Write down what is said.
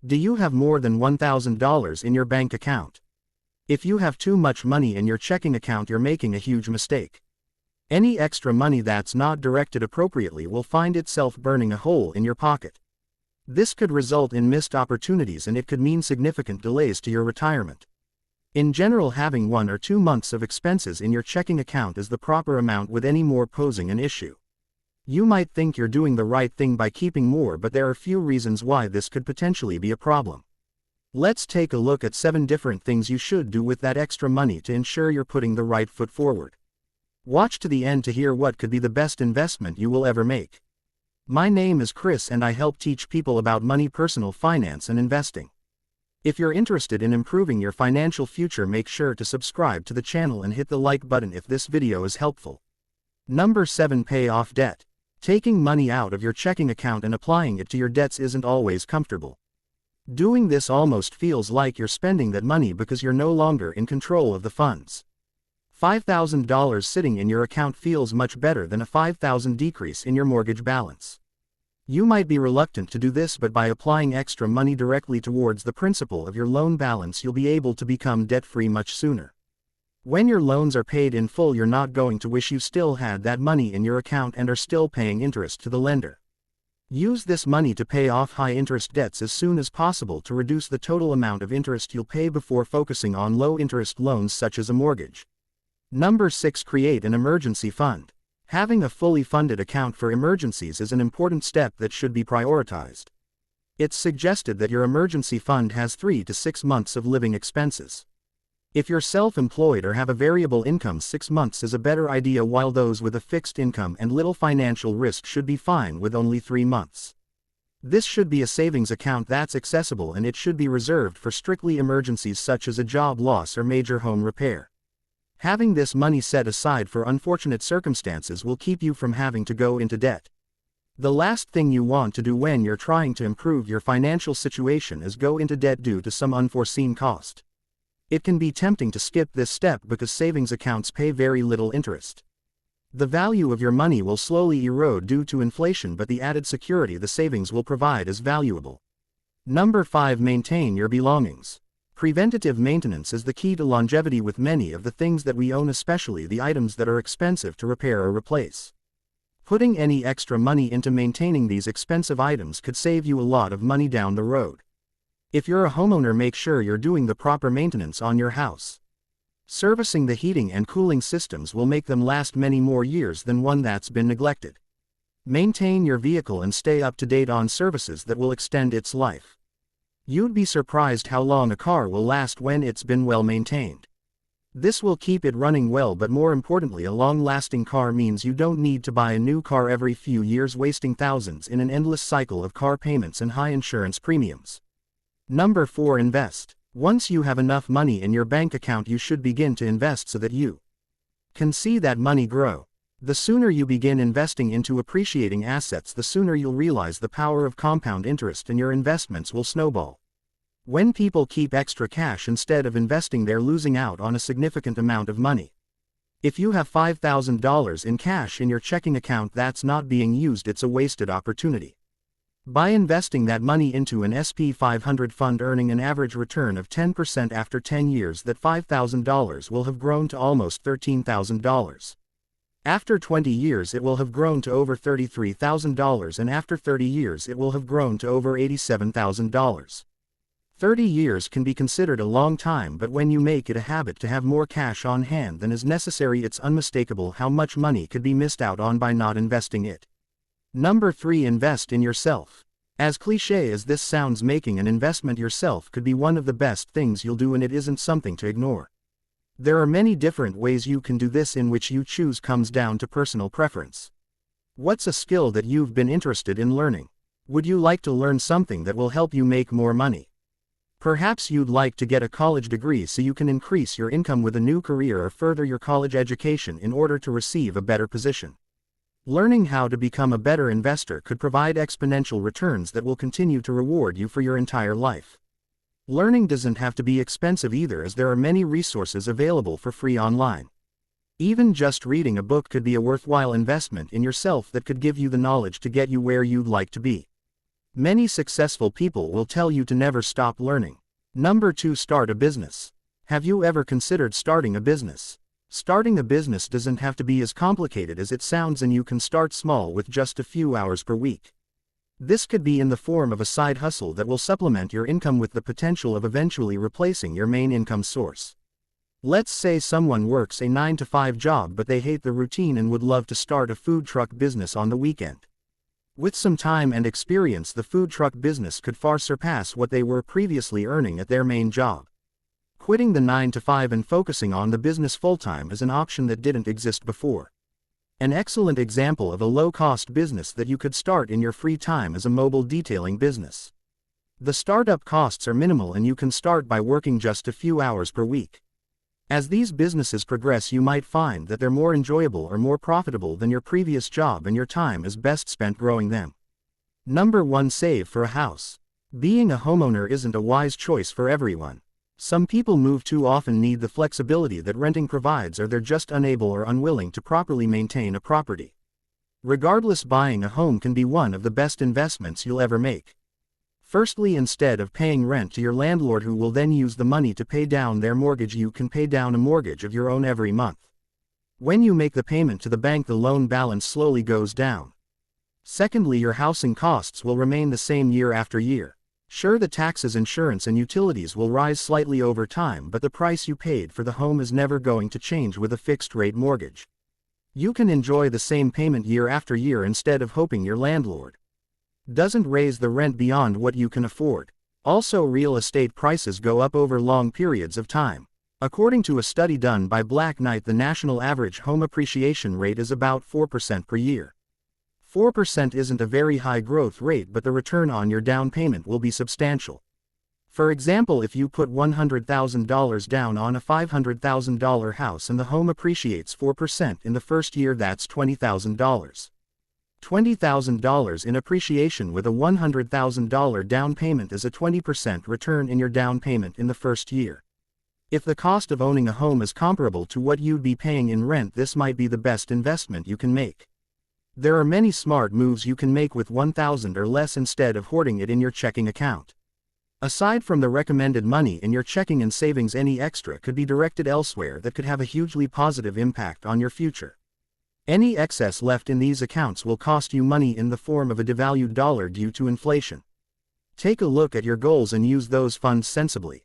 Do you have more than $1,000 in your bank account? If you have too much money in your checking account, you're making a huge mistake. Any extra money that's not directed appropriately will find itself burning a hole in your pocket. This could result in missed opportunities, and it could mean significant delays to your retirement. In general, having 1 or 2 months of expenses in your checking account is the proper amount, with any more posing an issue. You might think you're doing the right thing by keeping more, but there are few reasons why this could potentially be a problem. Let's take a look at 7 different things you should do with that extra money to ensure you're putting the right foot forward. Watch to the end to hear what could be the best investment you will ever make. My name is Chris, and I help teach people about money, personal finance, and investing. If you're interested in improving your financial future, make sure to subscribe to the channel and hit the like button if this video is helpful. Number 7. Pay off debt. Taking money out of your checking account and applying it to your debts isn't always comfortable. Doing this almost feels like you're spending that money because you're no longer in control of the funds. $5,000 sitting in your account feels much better than a $5,000 decrease in your mortgage balance. You might be reluctant to do this, but by applying extra money directly towards the principal of your loan balance, you'll be able to become debt-free much sooner. When your loans are paid in full, you're not going to wish you still had that money in your account and are still paying interest to the lender. Use this money to pay off high-interest debts as soon as possible to reduce the total amount of interest you'll pay before focusing on low-interest loans such as a mortgage. Number 6. Create an emergency fund. Having a fully funded account for emergencies is an important step that should be prioritized. It's suggested that your emergency fund has 3 to 6 months of living expenses. If you're self-employed or have a variable income, 6 months is a better idea, while those with a fixed income and little financial risk should be fine with only 3 months. This should be a savings account that's accessible, and it should be reserved for strictly emergencies such as a job loss or major home repair. Having this money set aside for unfortunate circumstances will keep you from having to go into debt. The last thing you want to do when you're trying to improve your financial situation is go into debt due to some unforeseen cost. It can be tempting to skip this step because savings accounts pay very little interest. The value of your money will slowly erode due to inflation, but the added security the savings will provide is valuable. Number 5. Maintain your belongings. Preventative maintenance is the key to longevity with many of the things that we own, especially the items that are expensive to repair or replace. Putting any extra money into maintaining these expensive items could save you a lot of money down the road. If you're a homeowner, make sure you're doing the proper maintenance on your house. Servicing the heating and cooling systems will make them last many more years than one that's been neglected. Maintain your vehicle and stay up to date on services that will extend its life. You'd be surprised how long a car will last when it's been well maintained. This will keep it running well, but more importantly, a long-lasting car means you don't need to buy a new car every few years, wasting thousands in an endless cycle of car payments and high insurance premiums. Number 4. Invest. Once you have enough money in your bank account, you should begin to invest so that you can see that money grow. The sooner you begin investing into appreciating assets, the sooner you'll realize the power of compound interest and your investments will snowball. When people keep extra cash instead of investing, they're losing out on a significant amount of money. If you have $5,000 in cash in your checking account that's not being used, it's a wasted opportunity. By investing that money into an S&P 500 fund earning an average return of 10% after 10 years, that $5,000 will have grown to almost $13,000. After 20 years it will have grown to over $33,000, and after 30 years it will have grown to over $87,000. 30 years can be considered a long time, but when you make it a habit to have more cash on hand than is necessary, it's unmistakable how much money could be missed out on by not investing it. Number 3. Invest in yourself. As cliché as this sounds, making an investment yourself could be one of the best things you'll do, and it isn't something to ignore. There are many different ways you can do this, in which you choose comes down to personal preference. What's a skill that you've been interested in learning? Would you like to learn something that will help you make more money? Perhaps you'd like to get a college degree so you can increase your income with a new career, or further your college education in order to receive a better position. Learning how to become a better investor could provide exponential returns that will continue to reward you for your entire life. Learning doesn't have to be expensive either, as there are many resources available for free online. Even just reading a book could be a worthwhile investment in yourself that could give you the knowledge to get you where you'd like to be. Many successful people will tell you to never stop learning. Number 2. Start a business. Have you ever considered starting a business? Starting a business doesn't have to be as complicated as it sounds, and you can start small with just a few hours per week. This could be in the form of a side hustle that will supplement your income with the potential of eventually replacing your main income source. Let's say someone works a 9-to-5 job, but they hate the routine and would love to start a food truck business on the weekend. With some time and experience, the food truck business could far surpass what they were previously earning at their main job. Quitting the 9-to-5 and focusing on the business full-time is an option that didn't exist before. An excellent example of a low-cost business that you could start in your free time is a mobile detailing business. The startup costs are minimal, and you can start by working just a few hours per week. As these businesses progress, you might find that they're more enjoyable or more profitable than your previous job, and your time is best spent growing them. Number 1. Save for a house. Being a homeowner isn't a wise choice for everyone. Some people move too often, need the flexibility that renting provides, or they're just unable or unwilling to properly maintain a property. Regardless, buying a home can be one of the best investments you'll ever make. Firstly, instead of paying rent to your landlord who will then use the money to pay down their mortgage, you can pay down a mortgage of your own every month. When you make the payment to the bank, the loan balance slowly goes down. Secondly, your housing costs will remain the same year after year. Sure, the taxes, insurance, and utilities will rise slightly over time, but the price you paid for the home is never going to change with a fixed-rate mortgage. You can enjoy the same payment year after year instead of hoping your landlord doesn't raise the rent beyond what you can afford. Also, real estate prices go up over long periods of time. According to a study done by Black Knight, the national average home appreciation rate is about 4% per year. 4% isn't a very high growth rate, but the return on your down payment will be substantial. For example, if you put $100,000 down on a $500,000 house and the home appreciates 4% in the first year, that's $20,000. $20,000 in appreciation with a $100,000 down payment is a 20% return in your down payment in the first year. If the cost of owning a home is comparable to what you'd be paying in rent, this might be the best investment you can make. There are many smart moves you can make with $1,000 or less instead of hoarding it in your checking account. Aside from the recommended money in your checking and savings, any extra could be directed elsewhere that could have a hugely positive impact on your future. Any excess left in these accounts will cost you money in the form of a devalued dollar due to inflation. Take a look at your goals and use those funds sensibly.